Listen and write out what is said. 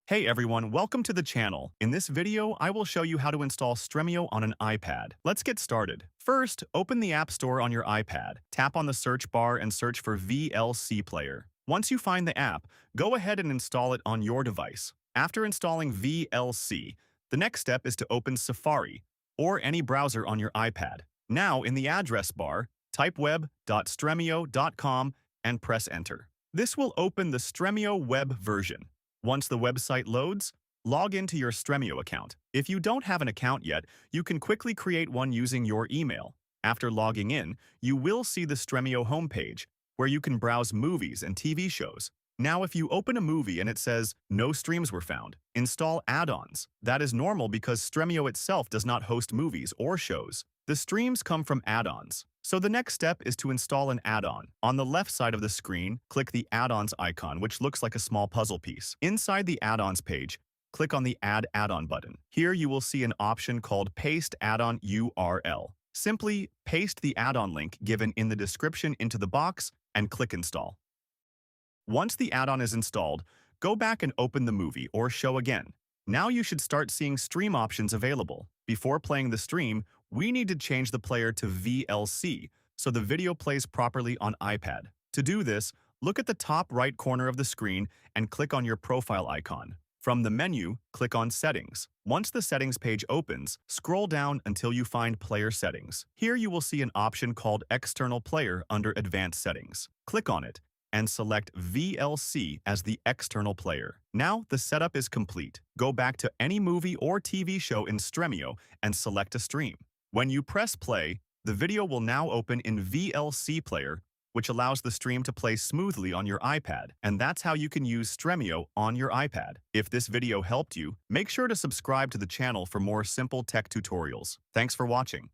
Hey everyone, welcome to the channel. In this video, I will show you how to install Stremio on an iPad. Let's get started. First, open the App Store on your iPad. Tap on the search bar and search for VLC Player. Once you find the app, go ahead and install it on your device. After installing VLC, the next step is to open Safari or any browser on your iPad. Now, in the address bar, type web.stremio.com and press enter. This will open the Stremio web version. Once the website loads, log into your Stremio account. If you don't have an account yet, you can quickly create one using your email. After logging in, you will see the Stremio homepage, where you can browse movies and TV shows. Now, if you open a movie and it says, "No streams were found," install add-ons. That is normal because Stremio itself does not host movies or shows. The streams come from add-ons. So the next step is to install an add-on. On the left side of the screen, click the add-ons icon, which looks like a small puzzle piece. Inside the add-ons page, click on the Add Add-on button. Here you will see an option called Paste Add-on URL. Simply paste the add-on link given in the description into the box and click Install. Once the add-on is installed, go back and open the movie or show again. Now you should start seeing stream options available. Before playing the stream, we need to change the player to VLC so the video plays properly on iPad. To do this, look at the top right corner of the screen and click on your profile icon. From the menu, click on Settings. Once the Settings page opens, scroll down until you find Player Settings. Here you will see an option called External Player under Advanced Settings. Click on it and select VLC as the external player. Now the setup is complete. Go back to any movie or TV show in Stremio and select a stream. When you press play, the video will now open in VLC Player, which allows the stream to play smoothly on your iPad. And that's how you can use Stremio on your iPad. If this video helped you, make sure to subscribe to the channel for more simple tech tutorials. Thanks for watching.